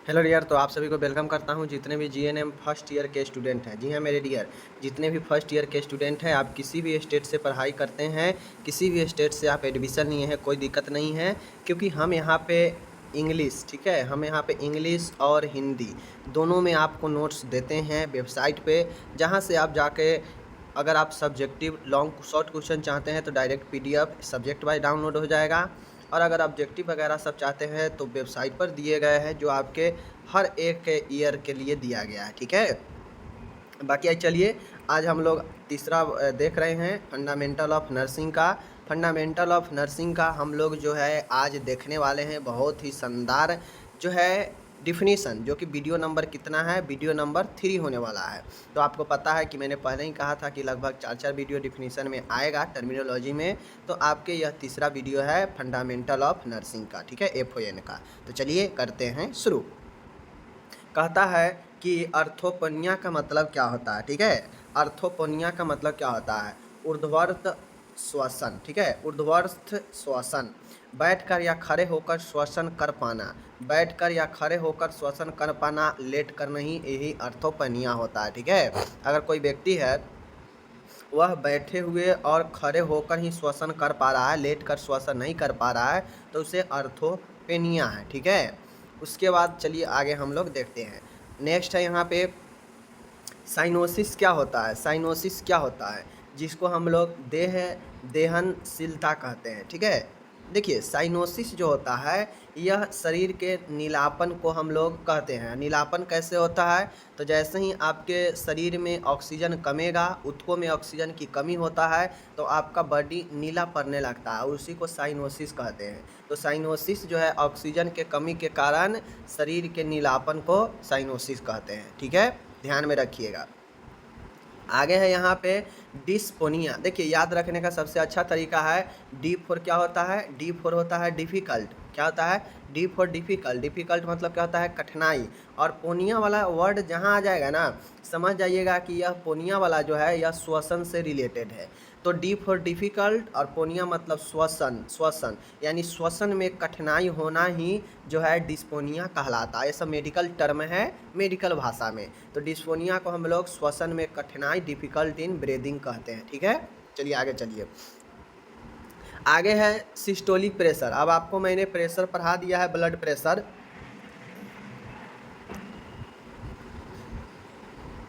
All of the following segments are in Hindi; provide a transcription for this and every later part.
Hello dear. तो आप सभी को वेलकम करता हूं, जितने भी जीएनएम फर्स्ट ईयर के स्टूडेंट हैं। जी हाँ मेरे डियर, जितने भी फर्स्ट ईयर के स्टूडेंट हैं, आप किसी भी स्टेट से पढ़ाई करते हैं, किसी भी स्टेट से आप एडमिशन लिए हैं, कोई दिक्कत नहीं है। क्योंकि हम यहाँ पे इंग्लिश, ठीक है, हम यहाँ पे इंग्लिश और हिंदी दोनों में आपको नोट्स देते हैं वेबसाइट पे, जहाँ से आप जाके अगर आप सब्जेक्टिव लॉन्ग शॉर्ट क्वेश्चन चाहते हैं तो direct PDF subject wise download हो जाएगा। और अगर ऑब्जेक्टिव वगैरह सब चाहते हैं तो वेबसाइट पर दिए गए हैं, जो आपके हर एक ईयर के लिए दिया गया है, ठीक है। बाकी चलिए, आज हम लोग तीसरा देख रहे हैं फंडामेंटल ऑफ नर्सिंग का। फंडामेंटल ऑफ नर्सिंग का हम लोग जो है आज देखने वाले हैं बहुत ही शानदार जो है डिफिनीसन, जो कि वीडियो नंबर कितना है, वीडियो नंबर 3 होने वाला है। तो आपको पता है कि मैंने पहले ही कहा था कि लगभग 4 वीडियो डिफिनीसन में आएगा टर्मिनोलॉजी में। तो आपके यह तीसरा वीडियो है फंडामेंटल ऑफ नर्सिंग का, ठीक है, FON का। तो चलिए करते हैं शुरू। कहता है कि अर्थोपनिया का मतलब क्या होता है, ठीक है। अर्थोपनिया का मतलब क्या होता है? ऊर्ध्वाधर श्वसन, ठीक है, ऊर्ध्वाधर श्वसन, बैठकर या खड़े होकर श्वसन कर पाना, बैठकर या खड़े होकर श्वसन कर पाना, लेट कर नहीं, यही अर्थोपनिया होता है, ठीक है। अगर कोई व्यक्ति है वह बैठे हुए और खड़े होकर ही श्वसन कर पा रहा है, लेट कर श्वसन नहीं कर पा रहा है, तो उसे अर्थोपेनिया है, ठीक है। उसके बाद चलिए आगे हम लोग देखते हैं। नेक्स्ट है यहाँ पे साइनोसिस क्या होता है। साइनोसिस क्या होता है? जिसको हम लोग देहनशीलता कहते हैं, ठीक है। देखिए, साइनोसिस जो होता है यह शरीर के नीलापन को हम लोग कहते हैं। नीलापन कैसे होता है? तो जैसे ही आपके शरीर में ऑक्सीजन कमेगा, ऊतकों में ऑक्सीजन की कमी होता है, तो आपका बॉडी नीला पड़ने लगता है, उसी को साइनोसिस कहते हैं। तो साइनोसिस जो है ऑक्सीजन के कमी के कारण शरीर के नीलापन को साइनोसिस कहते हैं, ठीक है, ध्यान में रखिएगा। आगे है यहाँ पे डिस्पोनिया। देखिए, याद रखने का सबसे अच्छा तरीका है, D4 क्या होता है? D4 होता है डिफ़िकल्ट। क्या होता है? D4 difficult. डिफ़िकल्ट मतलब क्या होता है? कठिनाई। और पोनिया वाला वर्ड जहाँ आ जाएगा ना, समझ जाइएगा कि यह पोनिया वाला जो है यह श्वसन से रिलेटेड है। तो D4 डिफ़िकल्ट और पोनिया मतलब श्वसन, श्वसन यानी श्वसन में कठिनाई होना ही जो है डिस्पोनिया कहलाता है। ये सब मेडिकल टर्म है, मेडिकल भाषा में। तो डिस्पोनिया को हम लोग श्वसन में कठिनाई, डिफ़िकल्ट इन ब्रीदिंग कहते हैं, ठीक है। चलिए आगे चलिए। आगे है सिस्टोलिक प्रेशर। अब आपको मैंने प्रेशर पढ़ा दिया है, ब्लड प्रेशर।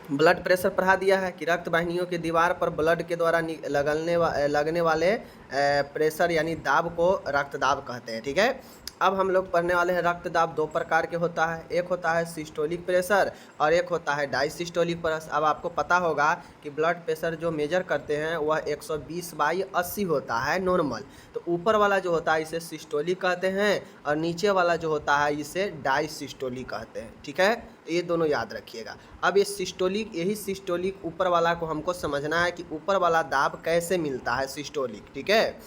ब्लड प्रेशर पढ़ा दिया है कि रक्त वाहिनियों की दीवार पर ब्लड के द्वारा लगने वाले प्रेशर यानी दाब को रक्तदाब कहते हैं, ठीक है। अब हम लोग पढ़ने वाले हैं रक्तदाब 2 प्रकार के होता है, एक होता है सिस्टोलिक प्रेशर और एक होता है डायसिस्टोलिक प्रेशर। अब आपको पता होगा कि ब्लड प्रेशर जो मेजर करते हैं वह 120/80 होता है नॉर्मल। तो ऊपर वाला जो होता है इसे सिस्टोलिक कहते हैं और नीचे वाला जो होता है इसे डायसिस्टोलिक कहते हैं, ठीक है। तो ये दोनों याद रखिएगा। अब ये सिस्टोलिक, यही सिस्टोलिक ऊपर वाला को हमको समझना है कि ऊपर वाला दाब कैसे मिलता है सिस्टोलिक, ठीक है।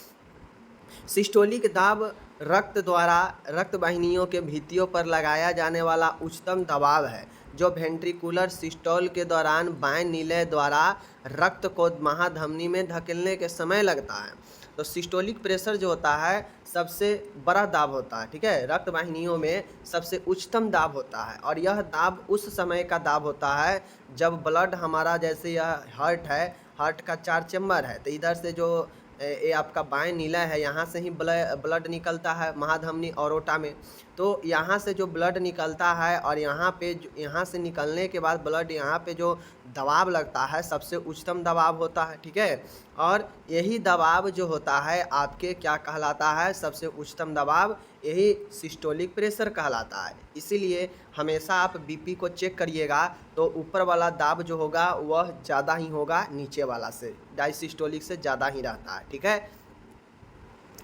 सिस्टोलिक दाब रक्त द्वारा रक्त वाहिनियों के भित्तियों पर लगाया जाने वाला उच्चतम दबाव है, जो वेंट्रिकुलर सिस्टोल के दौरान बाएं नीले द्वारा रक्त को महाधमनी में धकेलने के समय लगता है। तो सिस्टोलिक प्रेशर जो होता है सबसे बड़ा दाब होता है, ठीक है, रक्त वाहिनियों में सबसे उच्चतम दाब होता है। और यह दाब उस समय का दाब होता है जब ब्लड हमारा, जैसे यह हार्ट है, हार्ट का 4 चैम्बर है, तो इधर से जो ये आपका बाएं नीला है, यहाँ से ही ब्लड निकलता है महाधमनी औरोटा में। तो यहाँ से जो ब्लड निकलता है और यहाँ पे यहाँ से निकलने के बाद ब्लड यहाँ पे जो दबाव लगता है सबसे उच्चतम दबाव होता है, ठीक है। और यही दबाव जो होता है आपके क्या कहलाता है? सबसे उच्चतम दबाव, यही सिस्टोलिक प्रेशर कहलाता है। इसीलिए हमेशा आप बीपी को चेक करिएगा तो ऊपर वाला दाब जो होगा वह ज़्यादा ही होगा नीचे वाला से, डायसिस्टोलिक से ज़्यादा ही रहता है, ठीक है।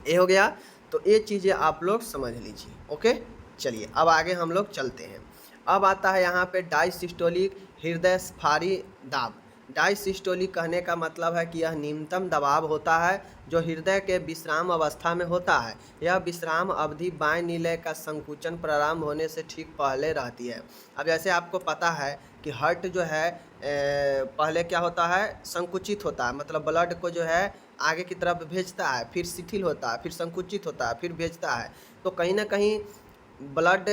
ये हो गया। तो ये चीज़ें आप लोग समझ लीजिए, ओके। चलिए अब आगे हम लोग चलते हैं। अब आता है यहाँ पे डायसिस्टोलिक हृदय स्फारी दाब। डायसिस्टोलिक कहने का मतलब है कि यह निम्नतम दबाव होता है जो हृदय के विश्राम अवस्था में होता है। यह विश्राम अवधि बाएं नीले का संकुचन प्रारंभ होने से ठीक पहले रहती है। अब जैसे आपको पता है कि हार्ट जो है पहले क्या होता है? संकुचित होता है, मतलब ब्लड को जो है आगे की तरफ भेजता है, फिर शिथिल होता है, फिर संकुचित होता है, फिर भेजता है। तो कहीं ना कहीं ब्लड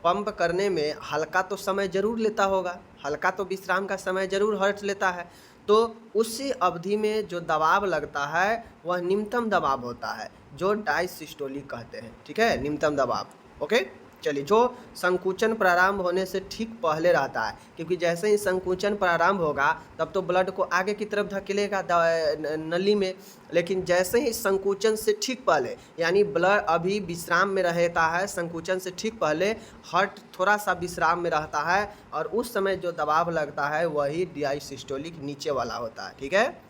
पंप करने में हल्का तो समय ज़रूर लेता होगा, हल्का तो विश्राम का समय ज़रूर हर्ट लेता है। तो उसी अवधि में जो दबाव लगता है वह निम्नतम दबाव होता है, जो डायसिस्टोलिक कहते हैं, ठीक है, निम्नतम दबाव। ओके, चलिए, जो संकुचन प्रारंभ होने से ठीक पहले रहता है, क्योंकि जैसे ही संकुचन प्रारंभ होगा तब तो ब्लड को आगे की तरफ धकेलेगा नली में, लेकिन जैसे ही संकुचन से ठीक पहले, यानी ब्लड अभी विश्राम में रहता है, संकुचन से ठीक पहले हार्ट थोड़ा सा विश्राम में रहता है, और उस समय जो दबाव लगता है वही डायसिस्टोलिक नीचे वाला होता है, ठीक है।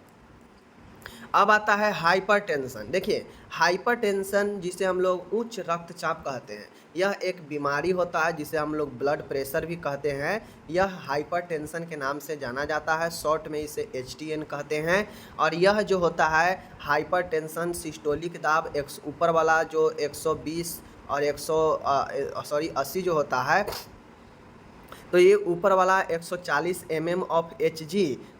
अब आता है हाइपरटेंशन। देखिए, हाइपरटेंशन जिसे हम लोग उच्च रक्तचाप कहते हैं, यह एक बीमारी होता है जिसे हम लोग ब्लड प्रेशर भी कहते हैं। यह हाइपरटेंशन के नाम से जाना जाता है, शॉर्ट में इसे HTN कहते हैं। और यह जो होता है हाइपरटेंशन, सिस्टोलिक दाब ऊपर वाला जो 120 और 80 जो होता है, तो ये ऊपर वाला 140 mm ऑफ Hg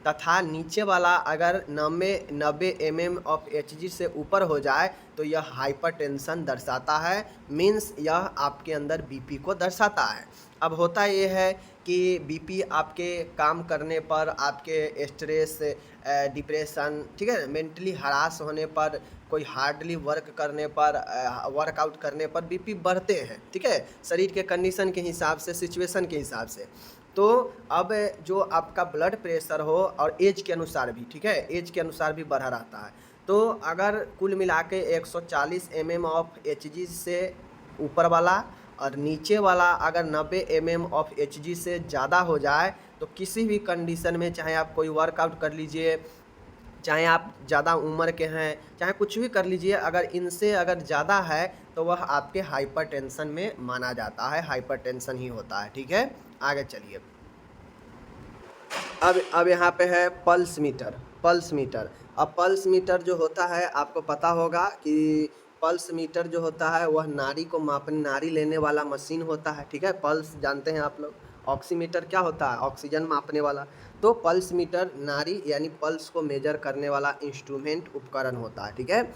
तथा नीचे वाला अगर 90 mm ऑफ Hg से ऊपर हो जाए तो यह हाइपरटेंशन दर्शाता है, मीन्स यह आपके अंदर बीपी को दर्शाता है। अब होता ये है कि बीपी आपके काम करने पर, आपके स्ट्रेस, डिप्रेशन, ठीक है, मेंटली हरास होने पर, कोई हार्डली वर्क करने पर, वर्कआउट करने पर बीपी बढ़ते हैं, ठीक है, शरीर के कंडीशन के हिसाब से, सिचुएशन के हिसाब से। तो अब जो आपका ब्लड प्रेशर हो और एज के अनुसार भी, ठीक है, एज के अनुसार भी बढ़ा रहता है। तो अगर कुल मिला के 140 mm ऑफ Hg से ऊपर वाला और नीचे वाला अगर 90 mm ऑफ Hg से ज़्यादा हो जाए तो किसी भी कंडीशन में, चाहे आप कोई वर्कआउट कर लीजिए, चाहे आप ज़्यादा उम्र के हैं, चाहे कुछ भी कर लीजिए, अगर इनसे अगर ज़्यादा है तो वह आपके हाइपरटेंशन में माना जाता है, हाइपरटेंशन ही होता है, ठीक है। आगे चलिए, अब यहाँ पे है पल्स मीटर। पल्स मीटर, अब पल्स मीटर जो होता है आपको पता होगा कि पल्स मीटर जो होता है वह नाड़ी को मापने, नाड़ी लेने वाला मशीन होता है, ठीक है। पल्स जानते हैं आप लोग। ऑक्सीमीटर क्या होता है? ऑक्सीजन मापने वाला। तो पल्स मीटर नाड़ी यानी पल्स को मेजर करने वाला इंस्ट्रूमेंट, उपकरण होता है, ठीक है।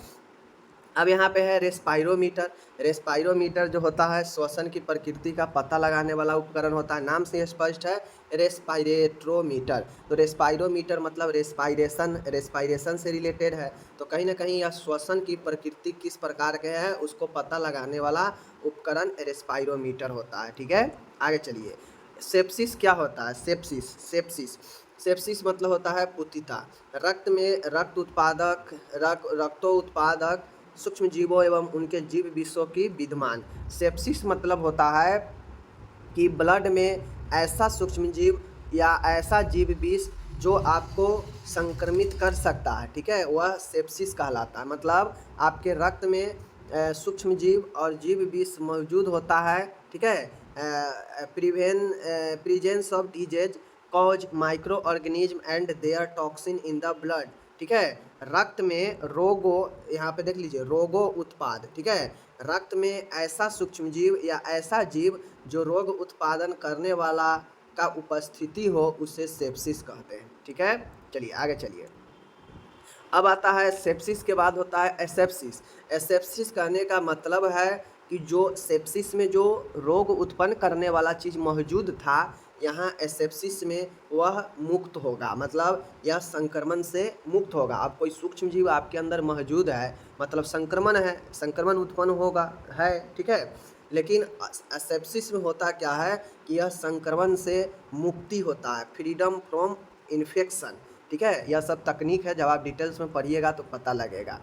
अब यहाँ पे है रेस्पायरोमीटर। रेस्पायरोमीटर जो होता है श्वसन की प्रकृति का पता लगाने वाला उपकरण होता है, नाम से स्पष्ट है, रेस्पायरेट्रोमीटर। तो रेस्पायरोमीटर मतलब रेस्पायरेशन से रिलेटेड है, तो कहीं ना कहीं यह श्वसन की प्रकृति किस प्रकार के है उसको पता लगाने वाला उपकरण रेस्पायरोमीटर होता है, ठीक है। आगे चलिए, सेप्सिस क्या होता है? सेप्सिस मतलब होता है पुतिता। रक्त में रक्तोत्पादक सूक्ष्म जीवों एवं उनके जीव विषों की विद्यमान। सेप्सिस मतलब होता है कि ब्लड में ऐसा सूक्ष्म जीव या ऐसा जीव विष जो आपको संक्रमित कर सकता है, ठीक है, वह सेप्सिस कहलाता है। मतलब आपके रक्त में सूक्ष्म जीव और जीव विष मौजूद होता है, ठीक है। Presence of disease cause micro organism and their toxin in the blood, ठीक है। रक्त में रोगों, यहाँ पे देख लीजिए, रोगों उत्पाद, ठीक है, रक्त में ऐसा सूक्ष्म जीव या ऐसा जीव जो रोग उत्पादन करने वाला का उपस्थिति हो उसे सेप्सिस कहते हैं, ठीक है। चलिए आगे चलिए, अब आता है सेप्सिस के बाद होता है एसेप्सिस। एसेप्सिस कहने का मतलब है कि जो सेप्सिस में जो रोग उत्पन्न करने वाला चीज़ मौजूद था, यहाँ एसेप्सिस में वह मुक्त होगा, मतलब यह संक्रमण से मुक्त होगा। अब कोई सूक्ष्म जीव आपके अंदर मौजूद है, मतलब संक्रमण है, संक्रमण उत्पन्न होगा है, ठीक है। लेकिन एसेप्सिस में होता क्या है कि यह संक्रमण से मुक्ति होता है, फ्रीडम फ्रॉम इन्फेक्शन, ठीक है। यह सब तकनीक है, जब आप डिटेल्स में पढ़िएगा तो पता लगेगा।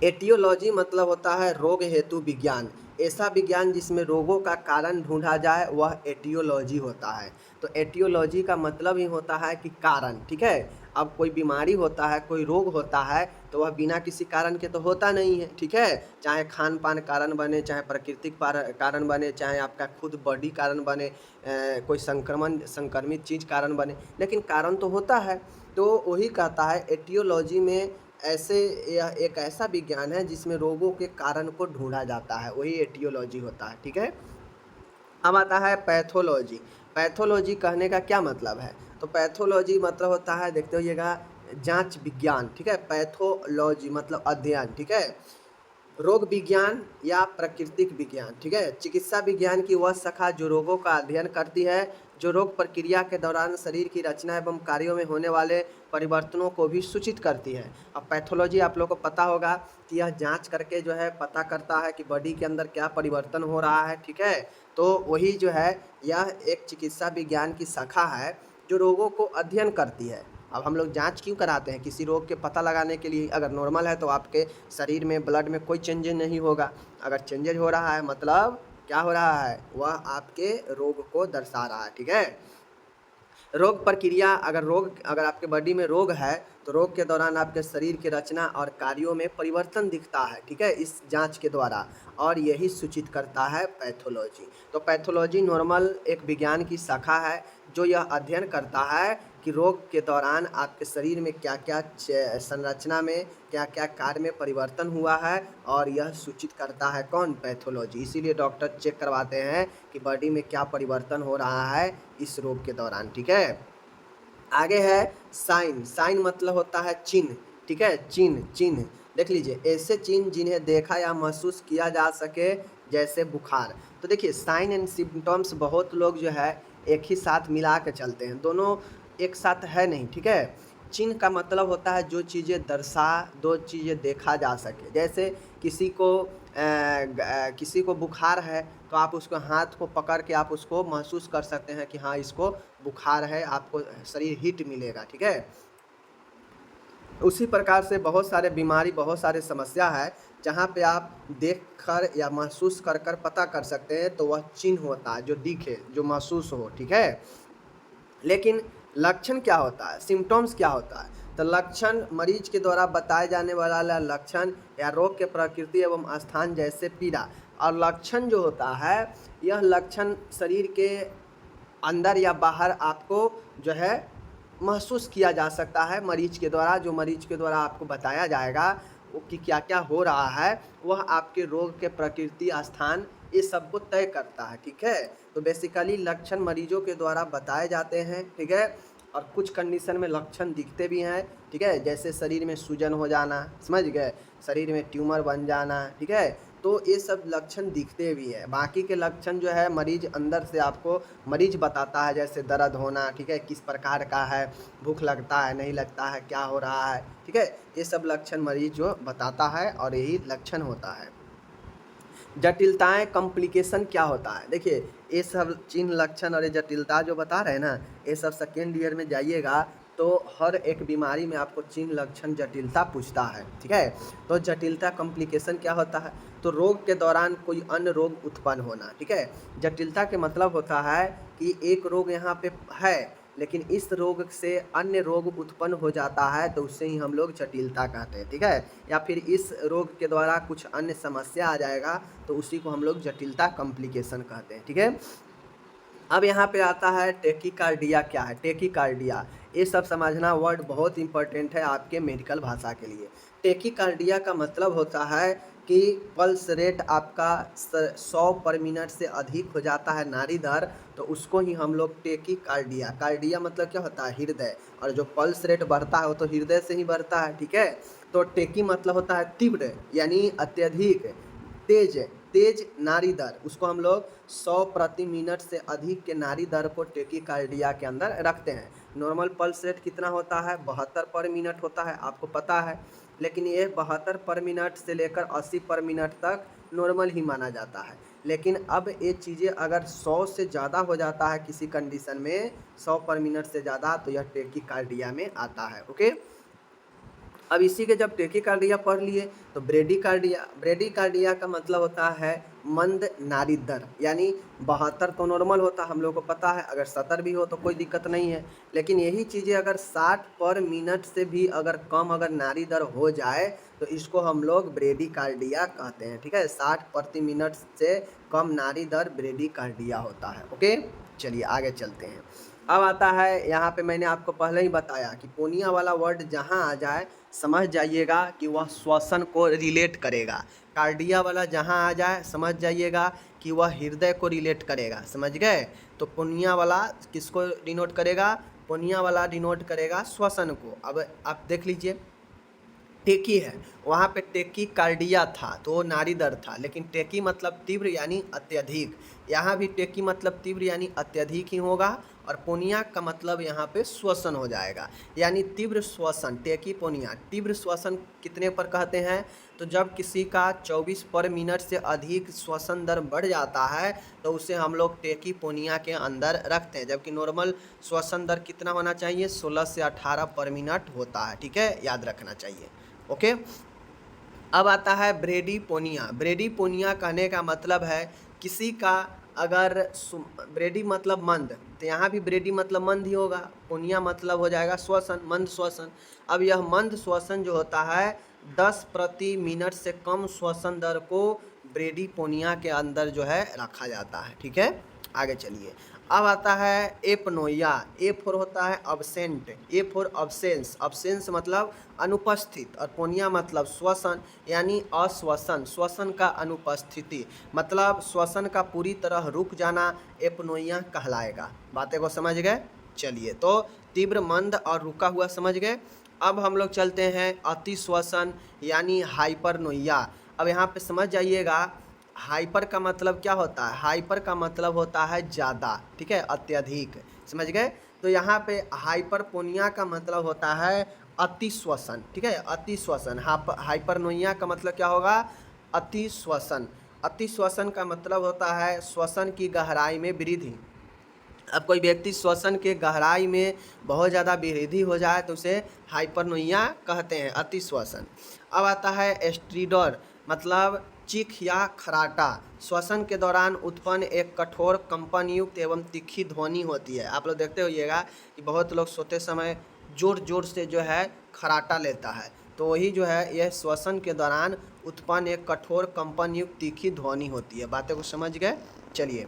एटियोलॉजी मतलब होता है रोग हेतु विज्ञान। ऐसा विज्ञान जिसमें रोगों का कारण ढूंढा जाए वह एटियोलॉजी होता है। तो एटियोलॉजी का मतलब ही होता है कि कारण, ठीक है। अब कोई बीमारी होता है, कोई रोग होता है, तो वह बिना किसी कारण के तो होता नहीं है, ठीक है। चाहे खान पान कारण बने, चाहे प्राकृतिक कारण बने, चाहे आपका खुद बॉडी कारण बने, कोई संक्रमित चीज़ कारण बने, लेकिन कारण तो होता है। तो वही कहता है एटियोलॉजी में ऐसे, यह एक ऐसा विज्ञान है जिसमें रोगों के कारण को ढूंढा जाता है, वही एटियोलॉजी होता है, ठीक है। अब आता है पैथोलॉजी। पैथोलॉजी कहने का क्या मतलब है? तो पैथोलॉजी मतलब होता है, देखते होइएगा, जांच विज्ञान, ठीक है। पैथोलॉजी मतलब अध्ययन, ठीक है। रोग विज्ञान या प्राकृतिक विज्ञान, ठीक है। चिकित्सा विज्ञान की वह शाखा जो रोगों का अध्ययन करती है, जो रोग प्रक्रिया के दौरान शरीर की रचना एवं कार्यों में होने वाले परिवर्तनों को भी सूचित करती है। अब पैथोलॉजी आप लोगों को पता होगा कि यह जांच करके जो है पता करता है कि बॉडी के अंदर क्या परिवर्तन हो रहा है, ठीक है। तो वही जो है यह एक चिकित्सा विज्ञान की शाखा है जो रोगों को अध्ययन करती है। अब हम लोग जांच क्यों कराते हैं? किसी रोग के पता लगाने के लिए। अगर नॉर्मल है तो आपके शरीर में ब्लड में कोई चेंजेज नहीं होगा। अगर चेंजेज हो रहा है मतलब क्या हो रहा है? वह आपके रोग को दर्शा रहा है, ठीक है। रोग प्रक्रिया, अगर आपके बॉडी में रोग है तो रोग के दौरान आपके शरीर की रचना और कार्यों में परिवर्तन दिखता है, ठीक है, इस जांच के द्वारा, और यही सूचित करता है पैथोलॉजी। तो पैथोलॉजी नॉर्मल एक विज्ञान की शाखा है जो यह अध्ययन करता है कि रोग के दौरान आपके शरीर में क्या क्या संरचना में क्या क्या कार्य में परिवर्तन हुआ है, और यह सूचित करता है कौन? पैथोलॉजी। इसीलिए डॉक्टर चेक करवाते हैं कि बॉडी में क्या परिवर्तन हो रहा है इस रोग के दौरान, ठीक है। आगे है साइन। साइन मतलब होता है चिन्ह, ठीक है, चिन्ह देख लीजिए, ऐसे चिन्ह जिन्हें देखा या महसूस किया जा सके, जैसे बुखार। तो देखिए साइन एंड सिम्टम्स बहुत लोग जो है एक ही साथ मिला के चलते हैं, दोनों एक साथ है नहीं, ठीक है। चिन्ह का मतलब होता है जो चीज़ें दो चीज़ें देखा जा सके। जैसे किसी को बुखार है तो आप उसको हाथ को पकड़ के आप उसको महसूस कर सकते हैं कि हाँ इसको बुखार है, आपको शरीर हीट मिलेगा, ठीक है। उसी प्रकार से बहुत सारे बीमारी, बहुत सारे समस्या है जहाँ पे आप देख कर या महसूस कर कर पता कर सकते हैं, तो वह चिन्ह होता है जो दिखे, जो महसूस हो, ठीक है। लेकिन लक्षण क्या होता है? सिम्टम्स क्या होता है? तो लक्षण मरीज के द्वारा बताए जाने वाला लक्षण या रोग के प्रकृति एवं स्थान, जैसे पीड़ा। और लक्षण जो होता है, यह लक्षण शरीर के अंदर या बाहर आपको जो है महसूस किया जा सकता है मरीज के द्वारा। जो मरीज के द्वारा आपको बताया जाएगा वो कि क्या क्या हो रहा है, वह आपके रोग के प्रकृति, स्थान, ये सब को तय करता है, ठीक है। तो बेसिकली लक्षण मरीजों के द्वारा बताए जाते हैं, ठीक है। और कुछ कंडीशन में लक्षण दिखते भी हैं, ठीक है, जैसे शरीर में सूजन हो जाना, समझ गए, शरीर में ट्यूमर बन जाना, ठीक है। तो ये सब लक्षण दिखते भी हैं। बाकी के लक्षण जो है मरीज अंदर से आपको मरीज बताता है, जैसे दर्द होना, ठीक है, किस प्रकार का है, भूख लगता है नहीं लगता है, क्या हो रहा है, ठीक है, ये सब लक्षण मरीज जो बताता है और यही लक्षण होता है। जटिलताएं, कॉम्प्लिकेशन क्या होता है? देखिए ये सब चिन्ह, लक्षण और ये जटिलता जो बता रहे हैं ना, ये सब सेकेंड ईयर में जाइएगा तो हर एक बीमारी में आपको चिन्ह, लक्षण, जटिलता पूछता है, ठीक है। तो जटिलता, कॉम्प्लिकेशन क्या होता है? तो रोग के दौरान कोई अन्य रोग उत्पन्न होना, ठीक है। जटिलता के मतलब होता है कि एक रोग यहाँ पे है लेकिन इस रोग से अन्य रोग उत्पन्न हो जाता है, तो उससे ही हम लोग जटिलता कहते हैं, ठीक है। या फिर इस रोग के द्वारा कुछ अन्य समस्या आ जाएगा तो उसी को हम लोग जटिलता, कॉम्प्लिकेशन कहते हैं, ठीक है। अब यहाँ पे आता है टेकीकार्डिया। क्या है टेकीकार्डिया? ये सब समझना वर्ड बहुत इंपॉर्टेंट है आपके मेडिकल भाषा के लिए। टेकीकार्डिया का मतलब होता है कि पल्स रेट आपका 100 पर मिनट से अधिक हो जाता है, नाड़ी दर, तो उसको ही हम लोग टेकीकार्डिया। कार्डिया मतलब क्या होता है? हृदय। और जो पल्स रेट बढ़ता है वो तो हृदय से ही बढ़ता है, ठीक है। तो टेकी मतलब होता है तीव्र, यानी अत्यधिक, तेज नाड़ी दर, उसको हम लोग 100 प्रति मिनट से अधिक के नाड़ी दर को टेकीकार्डिया के अंदर रखते हैं। नॉर्मल पल्स रेट कितना होता है? 72 पर मिनट होता है, आपको पता है। लेकिन ये 72 पर मिनट से लेकर 80 पर मिनट तक नॉर्मल ही माना जाता है। लेकिन अब ये चीज़ें अगर 100 से ज़्यादा हो जाता है किसी कंडीशन में, 100 पर मिनट से ज़्यादा, तो यह टेकीकार्डिया में आता है, ओके। अब इसी के जब टेकीकार्डिया पढ़ लिए तो ब्रेडीकार्डिया। ब्रेडीकार्डिया का मतलब होता है मंद नाड़ी दर, यानी 72 तो नॉर्मल होता, हम लोग को पता है। अगर 70 भी हो तो कोई दिक्कत नहीं है, लेकिन यही चीज़ें अगर 60 पर मिनट से भी अगर कम अगर नाड़ी दर हो जाए तो इसको हम लोग ब्रेडीकार्डिया कहते हैं, ठीक है। 60 प्रति मिनट से कम नाड़ी दर ब्रेडीकार्डिया होता है, ओके। चलिए आगे चलते हैं। अब आता है यहाँ पे, मैंने आपको पहले ही बताया कि पोनिया वाला वर्ड जहाँ आ जाए समझ जाइएगा कि वह श्वसन को रिलेट करेगा। कार्डिया वाला जहाँ आ जाए समझ जाइएगा कि वह हृदय को रिलेट करेगा, समझ गए। तो पोनिया वाला किसको डिनोट करेगा? पोनिया वाला डिनोट करेगा श्वसन को। अब आप देख लीजिए, टेकी है, वहाँ पे टेकी कार्डिया था तो वो नाड़ी दर्द था, लेकिन टेकी मतलब तीव्र यानी अत्यधिक। यहाँ भी टेकी मतलब तीव्र यानी अत्यधिक ही होगा, और पोनिया का मतलब यहाँ पे श्वसन हो जाएगा, यानी तीव्र श्वसन। टेकी पोनिया तीव्र श्वसन कितने पर कहते हैं, तो जब किसी का 24 पर मिनट से अधिक श्वसन दर बढ़ जाता है तो उसे हम लोग टेकी पोनिया के अंदर रखते हैं, जबकि नॉर्मल श्वसन दर कितना होना चाहिए, 16 से 18 पर मिनट होता है। ठीक है, याद रखना चाहिए। ओके, अब आता है ब्रेडीपोनिया। ब्रेडीपोनिया कहने का मतलब है किसी का अगर ब्रेडी मतलब मंद, तो यहाँ भी ब्रेडी मतलब मंद ही होगा, पोनिया मतलब हो जाएगा श्वसन, मंद श्वसन। अब यह मंद श्वसन जो होता है 10 प्रति मिनट से कम श्वसन दर को ब्रेडीपोनिया के अंदर जो है रखा जाता है। ठीक है, आगे चलिए। अब आता है एपनोइया। ए फोर होता है अब्सेंट, ए फोर अब्सेंस, अब्सेंस मतलब अनुपस्थित, और पोनिया मतलब श्वसन यानी अश्वसन, श्वसन का अनुपस्थिति, मतलब श्वसन का पूरी तरह रुक जाना एपनोइया कहलाएगा। बातें को समझ गए? चलिए, तो तीव्र, मंद और रुका हुआ समझ गए। अब हम लोग चलते हैं अति श्वसन यानी हाइपरनोइया। अब यहाँ पे समझ जाइएगा, हाइपर का मतलब क्या होता है, हाइपर का मतलब होता है ज़्यादा, ठीक है, अत्यधिक, समझ गए। तो यहाँ पे हाइपरपोनिया का मतलब होता है अति श्वसन, ठीक है, अति श्वसन। हाइपरनोइया का मतलब क्या होगा, अति श्वसन। अति श्वसन का मतलब होता है श्वसन की गहराई में वृद्धि। अब कोई व्यक्ति श्वसन के गहराई में बहुत ज़्यादा वृद्धि हो जाए तो उसे हाइपरनोइया कहते हैं, अति श्वसन। अब आता है एस्ट्रीडर, मतलब चीख या खराटा। श्वसन के दौरान उत्पन्न एक कठोर कंपन युक्त एवं तीखी ध्वनि होती है। आप लोग देखते होइएगा कि बहुत लोग सोते समय जोर जोर से जो है खराटा लेता है, तो वही जो है यह श्वसन के दौरान उत्पन्न एक कठोर कंपन युक्त तीखी ध्वनि होती है। बातें को समझ गए? चलिए,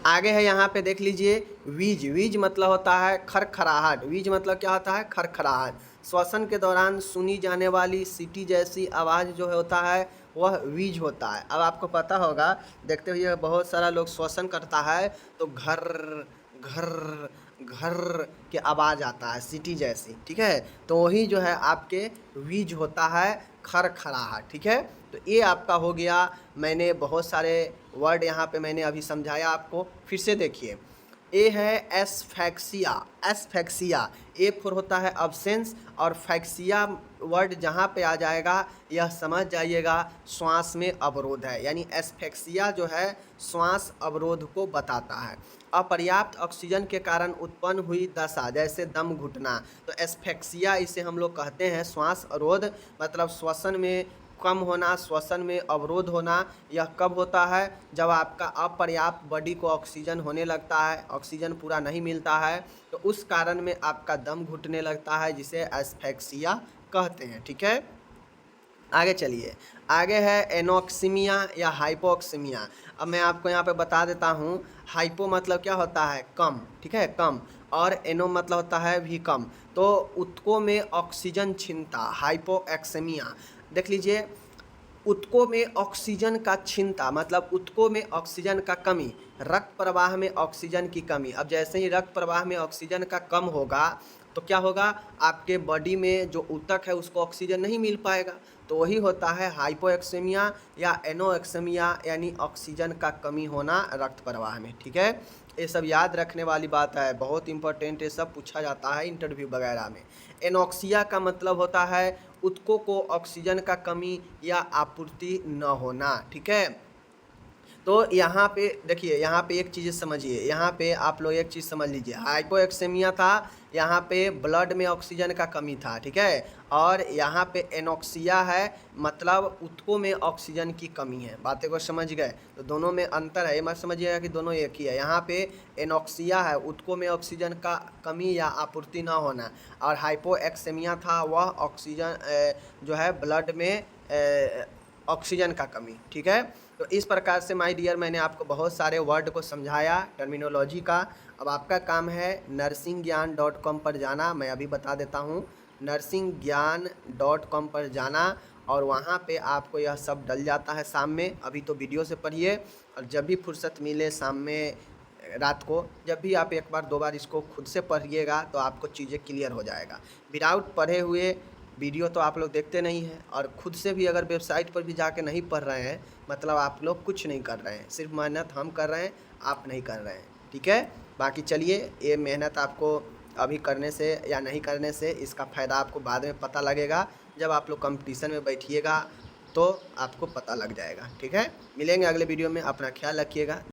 आगे है, यहाँ पे देख लीजिए वीज। वीज मतलब होता है खरखराहट। वीज मतलब क्या होता है, खरखराहट। श्वसन के दौरान सुनी जाने वाली सीटी जैसी आवाज़ जो होता है वह वीज होता है। अब आपको पता होगा, देखते हुए बहुत सारा लोग श्वसन करता है तो घर घर घर के आवाज़ आता है सीटी जैसी, ठीक है, तो वही जो है आपके वीज होता है, खरखराहट। ठीक है, तो ये आपका हो गया। मैंने बहुत सारे वर्ड यहाँ पे मैंने अभी समझाया आपको, फिर से देखिए। ए है एसफैक्सिया, एसफैक्सिया, ए फोर होता है अब्सेंस, और फैक्सिया वर्ड जहाँ पे आ जाएगा यह समझ जाइएगा श्वास में अवरोध है, यानी एसफैक्सिया जो है श्वास अवरोध को बताता है। अपर्याप्त ऑक्सीजन के कारण उत्पन्न हुई दशा जैसे दम घुटना, तो एसफैक्सिया इसे हम लोग कहते हैं श्वास अवरोध, मतलब श्वसन में कम होना, श्वसन में अवरोध होना। यह कब होता है, जब आपका अपर्याप्त बॉडी को ऑक्सीजन होने लगता है, ऑक्सीजन पूरा नहीं मिलता है, तो उस कारण में आपका दम घुटने लगता है, जिसे एस्फेक्सिया कहते हैं। ठीक है, आगे चलिए। आगे है एनोक्सिमिया या हाइपोक्सिमिया। अब मैं आपको यहाँ पे बता देता हूँ, हाइपो मतलब क्या होता है, कम, ठीक है, कम, और एनो मतलब होता है भी कम। तो ऊतकों में ऑक्सीजन क्षीणता, हाइपोक्सेमिया। देख लीजिए, ऊतकों में ऑक्सीजन का क्षीणता मतलब ऊतकों में ऑक्सीजन का कमी, रक्त प्रवाह में ऑक्सीजन की कमी। अब जैसे ही रक्त प्रवाह में ऑक्सीजन का कम होगा तो क्या होगा, आपके बॉडी में जो ऊतक है उसको ऑक्सीजन नहीं मिल पाएगा, तो वही होता है हाइपोएक्सेमिया या एनोएक्सेमिया, यानी ऑक्सीजन का कमी होना रक्त प्रवाह में। ठीक है, ये सब याद रखने वाली बात है, बहुत इंपॉर्टेंट, ये सब पूछा जाता है इंटरव्यू वगैरह में। एनोक्सिया का मतलब होता है ऊतकों को ऑक्सीजन का कमी या आपूर्ति न होना। ठीक है, तो यहाँ पे देखिए, यहाँ पे एक चीज़ समझिए, यहाँ पे आप लोग एक चीज़ समझ लीजिए, हाइपोएक्सेमिया था, यहाँ पे ब्लड में ऑक्सीजन का कमी था, ठीक है, और यहाँ पे एनोक्सिया है, मतलब ऊतकों में ऑक्सीजन की कमी है। बातें को समझ गए? तो दोनों में अंतर है, ये मत समझिएगा कि दोनों एक ही है। यहाँ पे एनोक्सिया है, ऊतकों में ऑक्सीजन का कमी या आपूर्ति ना होना, और हाइपोएक्सेमिया था वह ऑक्सीजन जो है ब्लड में ऑक्सीजन का कमी। ठीक है, तो इस प्रकार से माय डियर मैंने आपको बहुत सारे वर्ड को समझाया टर्मिनोलॉजी का। अब आपका काम है nursingyan.com पर जाना, मैं अभी बता देता हूँ, nursingyan.com पर जाना, और वहाँ पे आपको यह सब डल जाता है सामने। अभी तो वीडियो से पढ़िए, और जब भी फुर्सत मिले शाम में, रात को, जब भी आप एक बार दो बार इसको खुद से पढ़िएगा तो आपको चीज़ें क्लियर हो जाएगा। विदाउट पढ़े हुए वीडियो तो आप लोग देखते नहीं हैं, और खुद से भी अगर वेबसाइट पर भी जाके नहीं पढ़ रहे हैं, मतलब आप लोग कुछ नहीं कर रहे हैं। सिर्फ मेहनत हम कर रहे हैं, आप नहीं कर रहे हैं, ठीक है। बाकी चलिए, ये मेहनत आपको अभी करने से या नहीं करने से इसका फ़ायदा आपको बाद में पता लगेगा। जब आप लोग कंपटीशन में बैठिएगा तो आपको पता लग जाएगा, ठीक है। मिलेंगे अगले वीडियो में, अपना ख्याल रखिएगा।